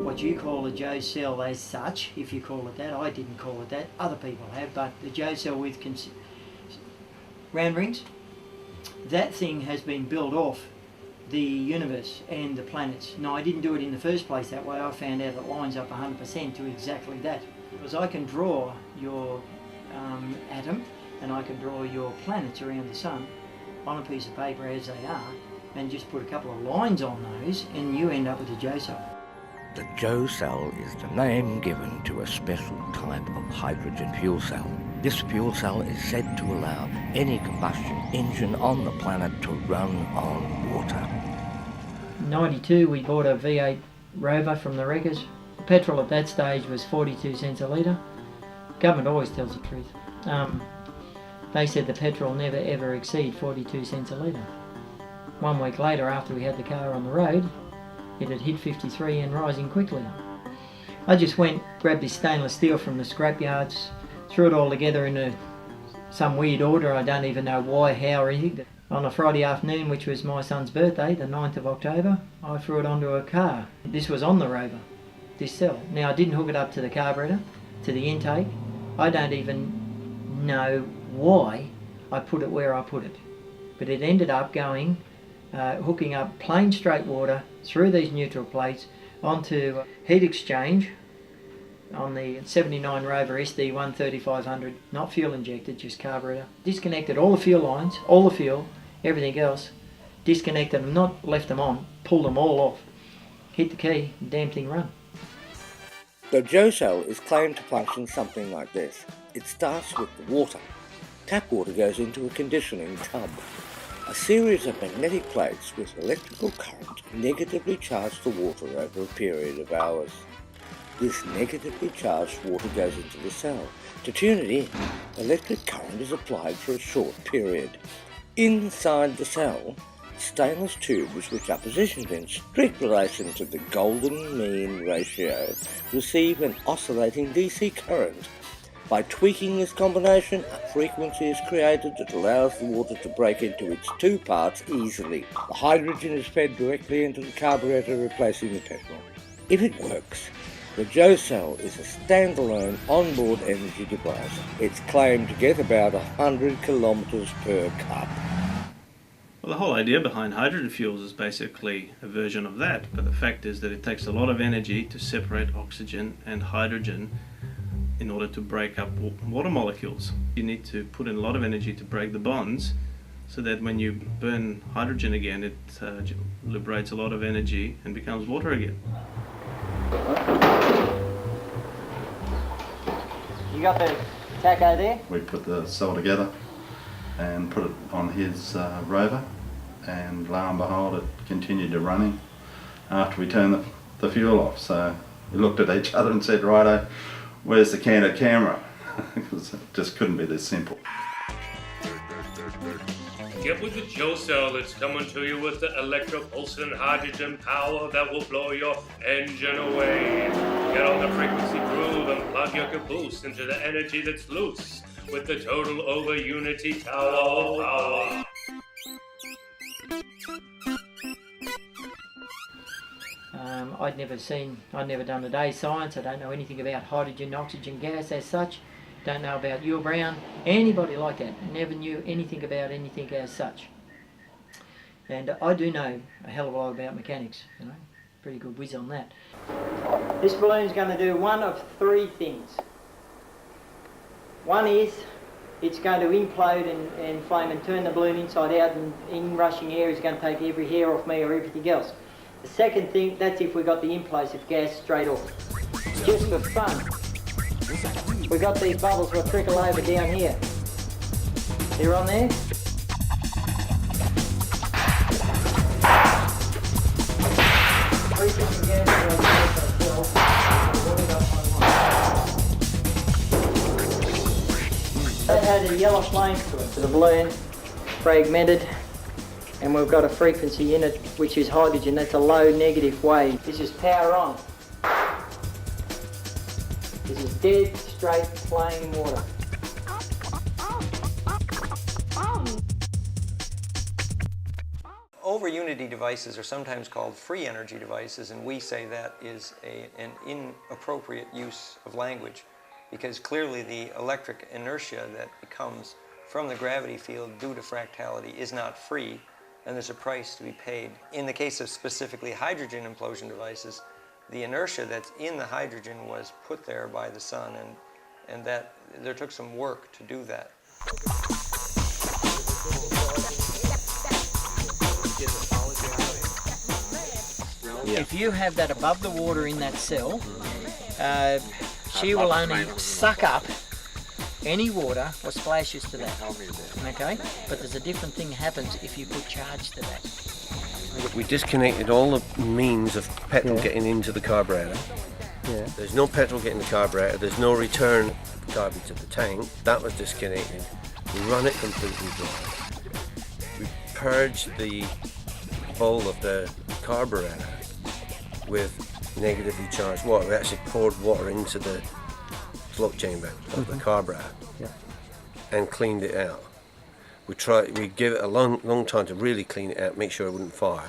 What you call a Joe cell as such, if you call it that, I didn't call it that, other people have, but the Joe cell with round rings, that thing has been built off the universe and the planets. No, I didn't do it in the first place that way. I found out it lines up 100% to exactly that. Because I can draw your atom and I can draw your planets around the sun on a piece of paper as they are, and just put a couple of lines on those and you end up with a Joe cell. The Joe cell is the name given to a special type of hydrogen fuel cell. This fuel cell is said to allow any combustion engine on the planet to run on water. In '92 we bought a V8 Rover from the wreckers. Petrol at that stage was 42 cents a litre. Government always tells the truth. They said the petrol never ever exceed 42 cents a litre. 1 week later, after we had the car on the road, it had hit 53 and rising quickly. I just went, grabbed this stainless steel from the scrapyards, threw it all together in some weird order. I don't even know why, how or anything. On a Friday afternoon, which was my son's birthday, the 9th of October, I threw it onto a car. This was on the Rover, this cell. Now I didn't hook it up to the carburetor, to the intake. I don't even know why I put it where I put it. But it ended up going, hooking up plain straight water through these neutral plates onto heat exchange on the 79 Rover SD 13500, not fuel injected, just carburetor. Disconnected all the fuel lines, all the fuel, everything else, disconnected them, not left them on, pulled them all off, hit the key, the damn thing run. The Joe cell is claimed to function something like this. It starts with the water. Tap water goes into a conditioning tub. A series of magnetic plates with electrical current negatively charge the water over a period of hours. This negatively charged water goes into the cell. To tune it in, electric current is applied for a short period. Inside the cell, stainless tubes which are positioned in strict relation to the golden mean ratio receive an oscillating DC current. By tweaking this combination, a frequency is created that allows the water to break into its two parts easily. The hydrogen is fed directly into the carburetor, replacing the petrol. If it works, the Joe cell is a standalone onboard energy device. It's claimed to get about 100 kilometres per cup. Well, the whole idea behind hydrogen fuels is basically a version of that, but the fact is that it takes a lot of energy to separate oxygen and hydrogen in order to break up water molecules. You need to put in a lot of energy to break the bonds, so that when you burn hydrogen again, it liberates a lot of energy and becomes water again. You got the taco there? We put the cell together and put it on his Rover, and lo and behold, it continued to running after we turned the fuel off. So we looked at each other and said, righto, where's the candid camera? Because it just couldn't be this simple. Get with the Joe cell that's coming to you with the electropulsing hydrogen power that will blow your engine away. Get on the frequency groove and plug your caboose into the energy that's loose with the total over unity tower power. I'd never done a day's science. I don't know anything about hydrogen, oxygen gas as such. Don't know about Yule Brown, anybody like that. Never knew anything about anything as such. And I do know a hell of a lot about mechanics, you know, pretty good whiz on that. This balloon's going to do one of three things. One is it's going to implode and flame and turn the balloon inside out, and in rushing air is going to take every hair off me or everything else. The second thing, that's if we got the implosive gas straight off. Just for fun, we got these bubbles will trickle over down here. They're on there. a yellow flame to it. So the blend fragmented, and we've got a frequency in it which is hydrogen. That's a low negative wave. This is power on. This is dead straight plain water. Over-unity devices are sometimes called free energy devices, and we say that is an inappropriate use of language, because clearly the electric inertia that comes from the gravity field due to fractality is not free, and there's a price to be paid. In the case of specifically hydrogen implosion devices, the inertia that's in the hydrogen was put there by the sun, and that there took some work to do that. Yeah. If you have that above the water in that cell, she will only suck up any water or splashes to that. Okay? But there's a different thing happens if you put charge to that. We disconnected all the means of petrol getting into the carburetor. Yeah. There's no petrol getting the carburetor, there's no return garbage to the tank. That was disconnected. We run it completely dry. We purged the bowl of the carburetor with negatively charged water. We actually poured water into the float chamber of the carburetor and cleaned it out. We gave it a long time to really clean it out, make sure it wouldn't fire.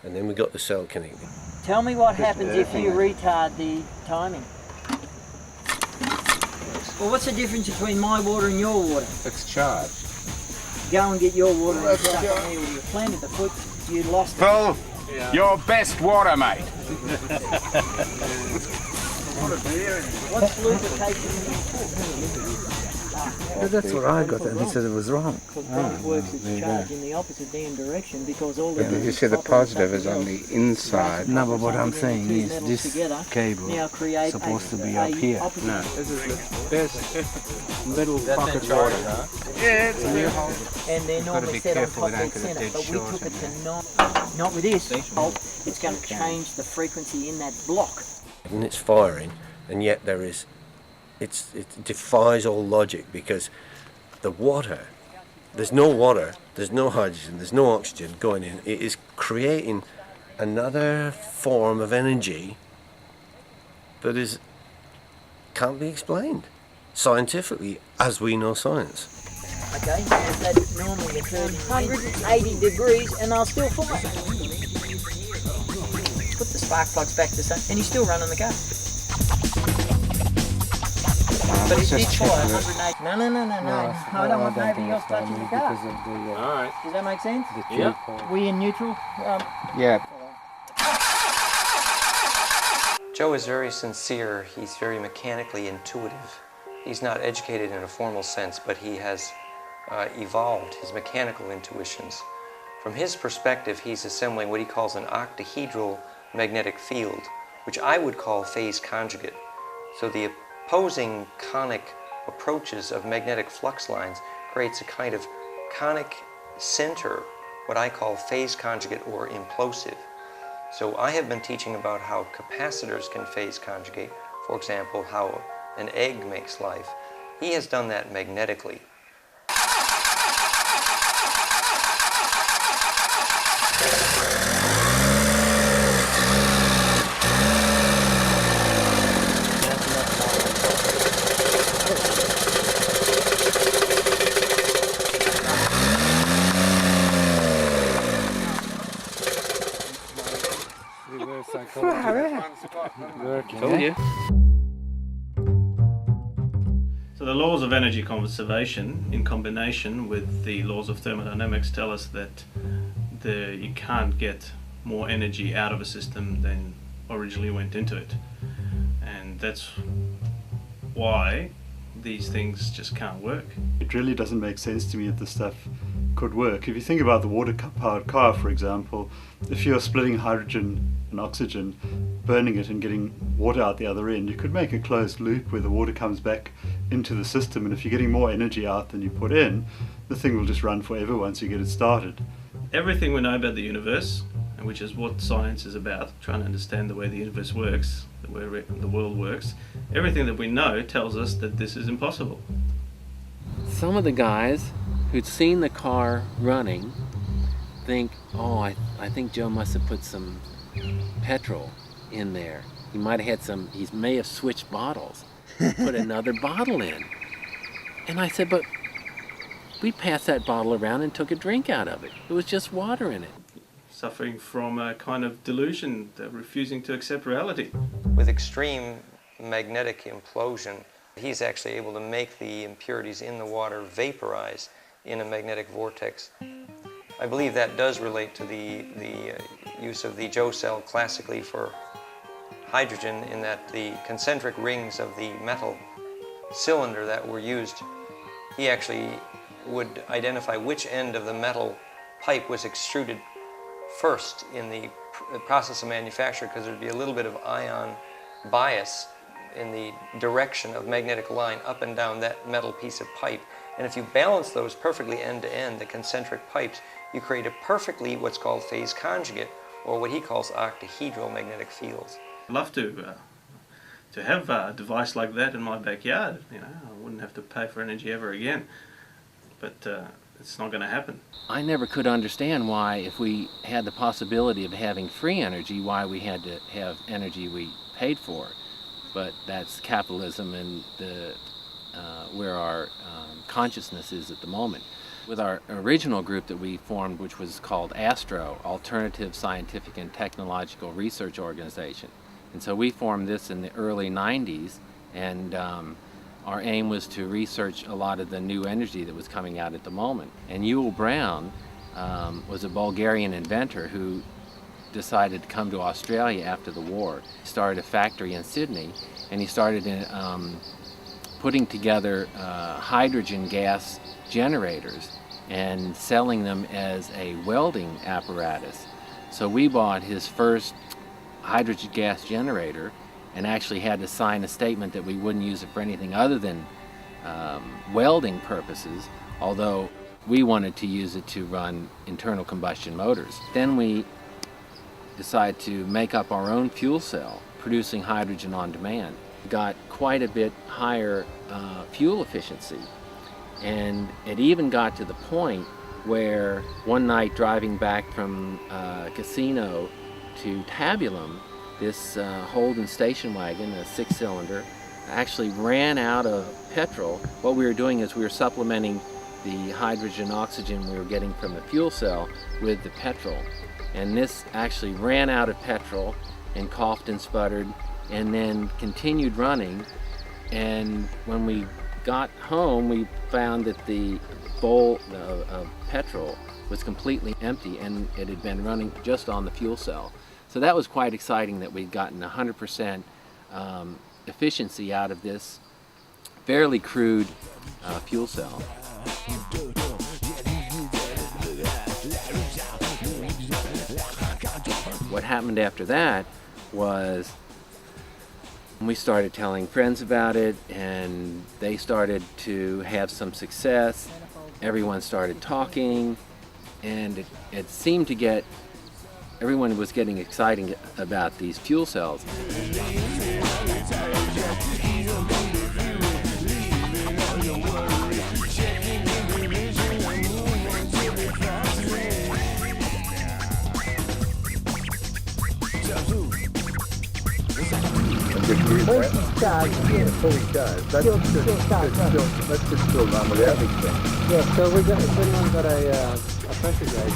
And then we got the cell connected. Tell me what happens if you retard the timing. Well, what's the difference between my water and your water? It's charged. Go and get your water and stuff on here. You planted the foot, you lost it. Phil, your best water, mate. What's lubrication? That's what I got, and he said it was wrong. Because that works its charge in the opposite damn direction, because all the... You see the positive is on the inside. No, but what I'm saying is this cable is supposed to be up here. No, this is the best little pocket water, huh? Yeah, it's a new hole. And they're normally set on top dead centre, but we took it to not with this. It's going to change the frequency in that block. And it's firing, and yet there is... It defies all logic, because the water, there's no hydrogen, there's no oxygen going in. It is creating another form of energy that can't be explained scientifically as we know science. Okay, that normally occurs 180 degrees and they'll still fire. Put the spark plugs back to the sun and he's still running the car. But it did fire 180. No. I don't want nobody else touching the car. Alright. Does that make sense? Yeah. We in neutral? Yeah. Joe is very sincere. He's very mechanically intuitive. He's not educated in a formal sense, but he has evolved his mechanical intuitions. From his perspective, he's assembling what he calls an octahedral magnetic field, which I would call phase conjugate. So the opposing conic approaches of magnetic flux lines creates a kind of conic center, what I call phase conjugate or implosive. So I have been teaching about how capacitors can phase conjugate, for example, how an egg makes life. He has done that magnetically. So the laws of energy conservation in combination with the laws of thermodynamics tell us that you can't get more energy out of a system than originally went into it. And that's why these things just can't work. It really doesn't make sense to me that this stuff could work. If you think about the water-powered car, for example, if you're splitting hydrogen and oxygen, burning it and getting water out the other end, you could make a closed loop where the water comes back into the system, and if you're getting more energy out than you put in, the thing will just run forever once you get it started. Everything we know about the universe and which is what science is about, trying to understand the way the universe works, the way the world works, everything that we know tells us that this is impossible. Some of the guys who'd seen the car running think, oh, I think Joe must have put some petrol in there. He might have had some, he may have switched bottles, put another bottle in. And I said, but we passed that bottle around and took a drink out of it. It was just water in it. Suffering from a kind of delusion, refusing to accept reality. With extreme magnetic implosion, he's actually able to make the impurities in the water vaporize in a magnetic vortex. I believe that does relate to the use of the Joe cell classically for hydrogen, in that the concentric rings of the metal cylinder that were used, he actually would identify which end of the metal pipe was extruded first in the process of manufacture, because there'd be a little bit of ion bias in the direction of magnetic line up and down that metal piece of pipe. And if you balance those perfectly end to end, the concentric pipes, you create a perfectly what's called phase conjugate, or what he calls octahedral magnetic fields. I'd love to have a device like that in my backyard. You know, I wouldn't have to pay for energy ever again. But it's not going to happen. I never could understand why, if we had the possibility of having free energy, why we had to have energy we paid for. But that's capitalism and where our consciousness is at the moment. With our original group that we formed, which was called ASTRO, Alternative Scientific and Technological Research Organization. And so we formed this in the early 90s, and our aim was to research a lot of the new energy that was coming out at the moment. And Yul Brown was a Bulgarian inventor who decided to come to Australia after the war. He started a factory in Sydney, and he started putting together hydrogen gas generators and selling them as a welding apparatus. So we bought his first hydrogen gas generator and actually had to sign a statement that we wouldn't use it for anything other than welding purposes, although we wanted to use it to run internal combustion motors. Then we decided to make up our own fuel cell, producing hydrogen on demand. Got quite a bit higher fuel efficiency, and it even got to the point where one night driving back from Casino to Tabulum, this Holden station wagon, a 6-cylinder, actually ran out of petrol. What we were doing is we were supplementing the hydrogen oxygen we were getting from the fuel cell with the petrol. And this actually ran out of petrol and coughed and sputtered and then continued running. And when we got home, we found that the bowl of petrol was completely empty, and it had been running just on the fuel cell. So that was quite exciting, that we'd gotten 100% efficiency out of this fairly crude fuel cell. What happened after that was we started telling friends about it, and they started to have some success. Everyone started talking, and it seemed to get, everyone was getting excited about these fuel cells. First he starts, before he does. That's just still run without anything. Yeah, so we got, has anyone got a pressure gauge?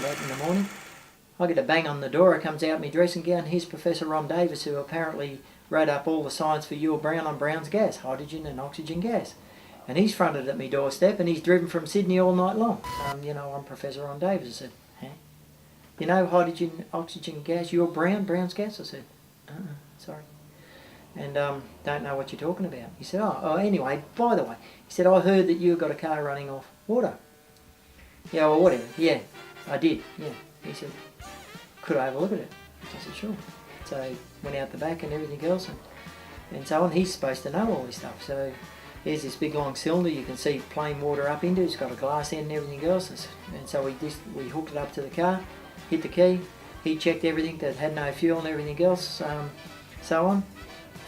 Late in the morning, I get a bang on the door. It comes out my dressing gown. Here's Professor Ron Davis, who apparently wrote up all the science for Yul Brown on Brown's gas, hydrogen and oxygen gas. And he's fronted at my doorstep, and he's driven from Sydney all night long. I'm Professor Ron Davis. I said, huh? You know hydrogen, oxygen gas, Yul Brown's gas? I said, sorry. And don't know what you're talking about. He said, anyway, by the way, he said, I heard that you got a car running off water. Yeah, well, whatever. Yeah, I did. Yeah. He said, could I have a look at it? I said, sure. So went out the back and everything else and so on. He's supposed to know all this stuff. So here's this big long cylinder you can see plain water up into. It's got a glass end and everything else. And so we hooked it up to the car, hit the key. He checked everything that had no fuel and everything else, so on.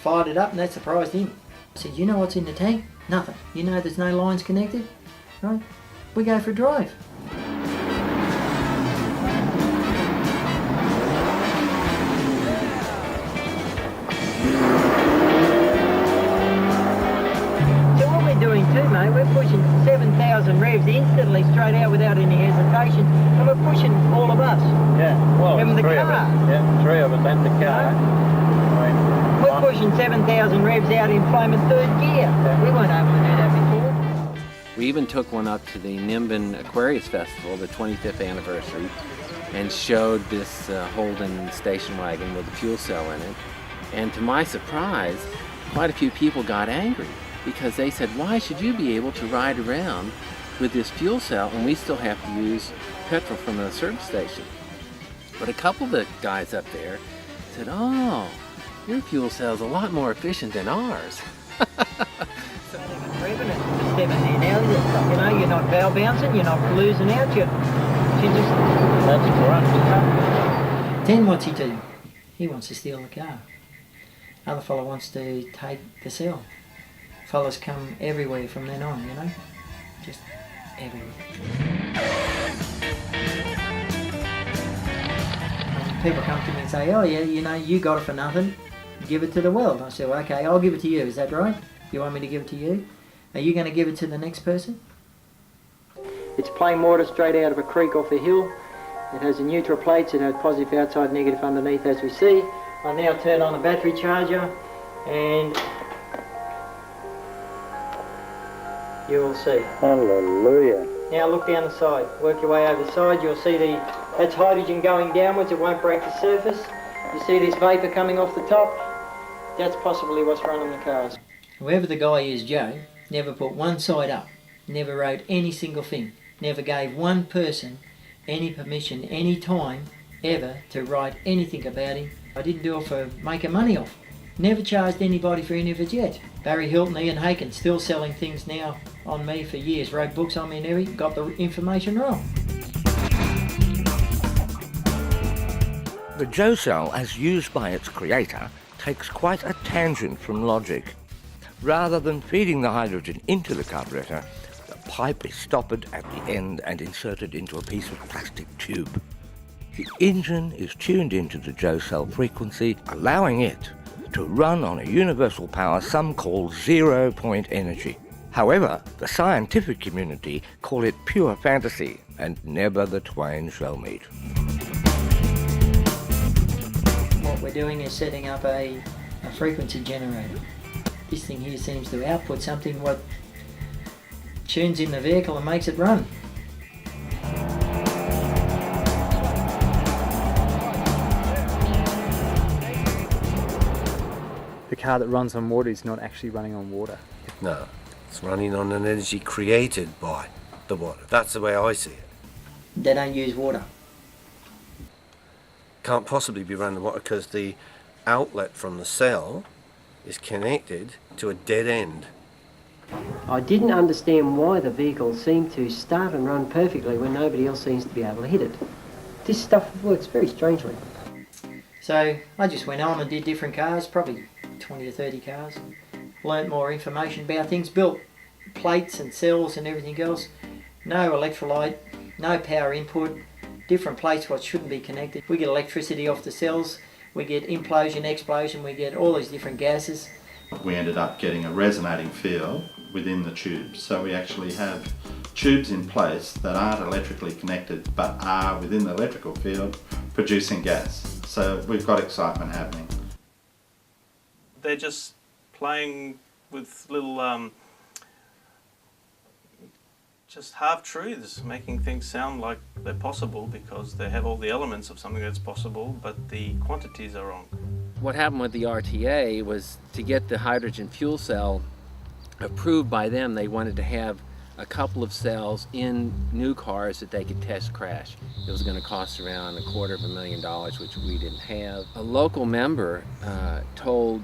Fired it up, and that surprised him. I said, you know what's in the tank? Nothing. You know there's no lines connected? Right? We go for a drive. Doing too, mate. We're pushing 7,000 revs instantly, straight out without any hesitation, and we're pushing all of us. Yeah, well, and the three car. of us. Yeah, three of us and the car. We're pushing 7,000 revs out in flaming third gear. Yeah. We weren't able to do that before. We even took one up to the Nimbin Aquarius Festival, the 25th anniversary, and showed this Holden station wagon with a fuel cell in it. And to my surprise, quite a few people got angry, because they said, why should you be able to ride around with this fuel cell and we still have to use petrol from the service station? But a couple of the guys up there said, oh, your fuel cell's a lot more efficient than ours. You're not valve bouncing, you're not losing out, That's correct. Then what's he do? He wants to steal the car. Other fellow wants to take the cell. Fellas come everywhere from then on, just everywhere. People come to me and say, oh yeah, you got it for nothing, give it to the world. I said, well, okay, I'll give it to you, is that right? You want me to give it to you? Are you going to give it to the next person? It's plain water straight out of a creek off a hill. It has a neutral plates, it has positive outside, negative underneath, as we see. I now turn on a battery charger and you'll see. Hallelujah. Now look down the side, work your way over the side, you'll see that's hydrogen going downwards, it won't break the surface. You see this vapour coming off the top? That's possibly what's running the cars. Whoever the guy is, Joe, never put one side up, never wrote any single thing, never gave one person any permission, any time, ever, to write anything about him. I didn't do it for making money off. Never charged anybody for any of it yet. Barry Hilton, Ian Haken, still selling things now on me for years. Wrote books on me and everything, got the information wrong. The Joe cell, as used by its creator, takes quite a tangent from logic. Rather than feeding the hydrogen into the carburetor, the pipe is stoppered at the end and inserted into a piece of plastic tube. The engine is tuned into the Joe cell frequency, allowing it to run on a universal power some call 0-point energy. However, the scientific community call it pure fantasy, and never the twain shall meet. What we're doing is setting up a frequency generator. This thing here seems to output something what tunes in the vehicle and makes it run. The car that runs on water is not actually running on water. No, it's running on an energy created by the water. That's the way I see it. They don't use water. Can't possibly be running water because the outlet from the cell is connected to a dead end. I didn't understand why the vehicle seemed to start and run perfectly when nobody else seems to be able to hit it. This stuff works very strangely. So I just went on and did different cars, probably 20 or 30 cars. Learned more information about things, built plates and cells and everything else. No electrolyte, no power input, different plates what shouldn't be connected. We get electricity off the cells, we get implosion, explosion, we get all these different gases. We ended up getting a resonating field within the tubes. So we actually have tubes in place that aren't electrically connected but are within the electrical field producing gas. So we've got excitement happening. They're just playing with little just half-truths, making things sound like they're possible because they have all the elements of something that's possible, but the quantities are wrong. What happened with the RTA was to get the hydrogen fuel cell approved by them, they wanted to have a couple of cells in new cars that they could test crash. It was going to cost around $250,000, which we didn't have. A local member told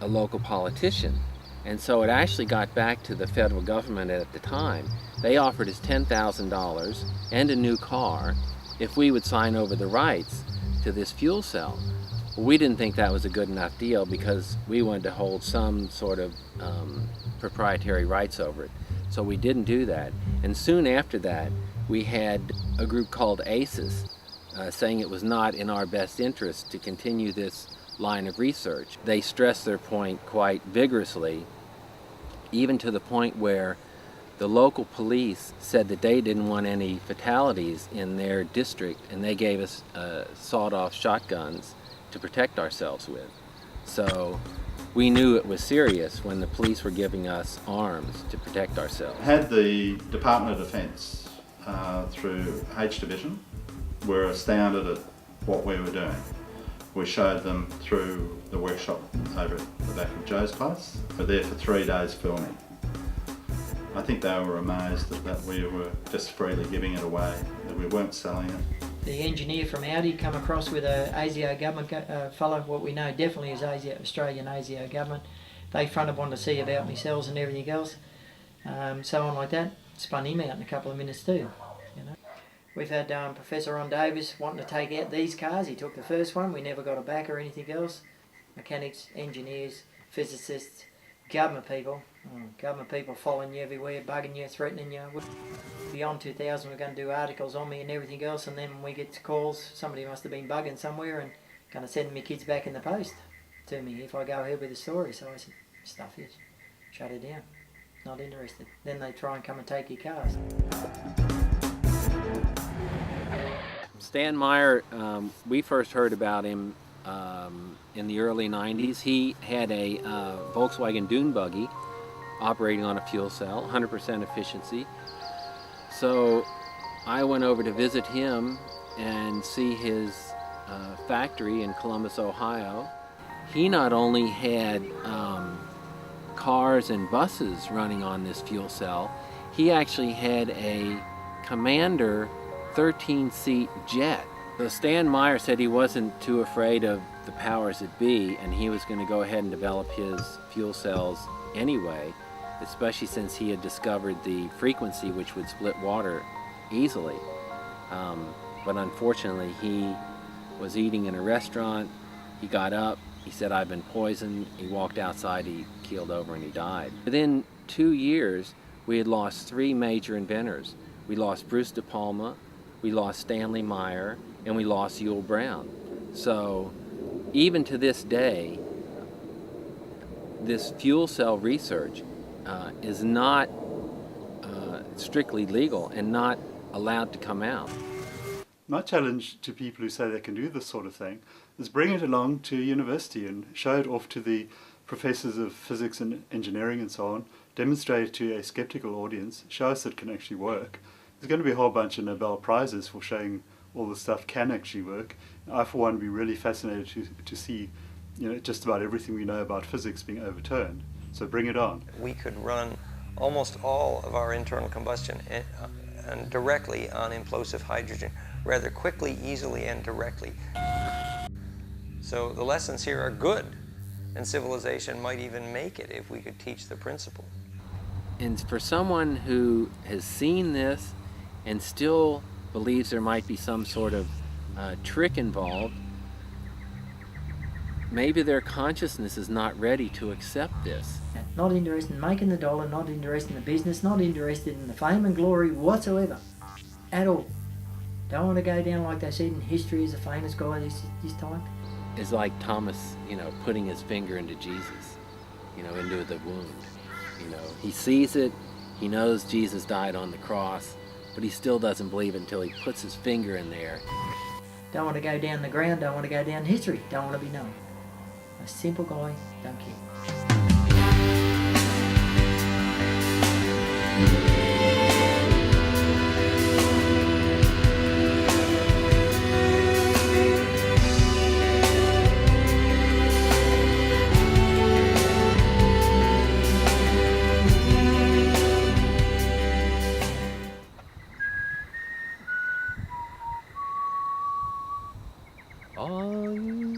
a local politician And so it actually got back to the federal government at the time. They offered us $10,000 and a new car if we would sign over the rights to this fuel cell. Well, we didn't think that was a good enough deal because we wanted to hold some sort of proprietary rights over it. So we didn't do that. And soon after that, we had a group called ACES saying it was not in our best interest to continue this line of research. They stressed their point quite vigorously, even to the point where the local police said that they didn't want any fatalities in their district, and they gave us sawed-off shotguns to protect ourselves with. So we knew it was serious when the police were giving us arms to protect ourselves. Had the Department of Defence through H Division were astounded at what we were doing. We showed them through the workshop over at the back of Joe's place. We were there for 3 days filming. I think they were amazed that we were just freely giving it away, that we weren't selling it. The engineer from Audi come across with a ASIO government fellow, what we know definitely is Australian ASIO government. They fronted one to see about myself and everything else, so on like that. Spun him out in a couple of minutes too. You know, we've had Professor Ron Davis wanting to take out these cars. He took the first one. We never got it back or anything else. Mechanics, engineers, physicists, government people. Government people following you everywhere, bugging you, threatening you. Beyond 2000 we're going to do articles on me and everything else, and then when we get calls, somebody must have been bugging somewhere and going to send me kids back in the post to me if I go ahead with the story. So I said, stuff it, shut it down, not interested. Then they try and come and take your cars. Stan Meyer, we first heard about him in the early 90s. He had a Volkswagen dune buggy operating on a fuel cell, 100% efficiency. So I went over to visit him and see his factory in Columbus, Ohio. He not only had cars and buses running on this fuel cell, he actually had a Commander 13-seat jet. So Stan Meyer said he wasn't too afraid of the powers that be, and he was going to go ahead and develop his fuel cells anyway, especially since he had discovered the frequency which would split water easily. But unfortunately, he was eating in a restaurant. He got up, he said, "I've been poisoned." He walked outside, he keeled over, and he died. Within 2 years, we had lost 3 major inventors. We lost Bruce De Palma, we lost Stanley Meyer, and we lost Yule Brown. So even to this day, this fuel cell research is not strictly legal and not allowed to come out. My challenge to people who say they can do this sort of thing is bring it along to university and show it off to the professors of physics and engineering and so on, demonstrate it to a skeptical audience, show us it can actually work. There's going to be a whole bunch of Nobel Prizes for showing all the stuff can actually work. I, for one, would be really fascinated to see, just about everything we know about physics being overturned. So bring it on. We could run almost all of our internal combustion and directly on implosive hydrogen, rather quickly, easily, and directly. So the lessons here are good, and civilization might even make it if we could teach the principle. And for someone who has seen this and still believes there might be some sort of trick involved, maybe their consciousness is not ready to accept this. Not interested in making the dollar, not interested in the business, not interested in the fame and glory whatsoever, at all. Don't want to go down, like they said in history, as a famous guy this time. It's like Thomas, putting his finger into Jesus, into the wound. He sees it, he knows Jesus died on the cross, but he still doesn't believe it until he puts his finger in there. Don't want to go down the ground, don't want to go down history, don't want to be known. A simple guy, don't care. All you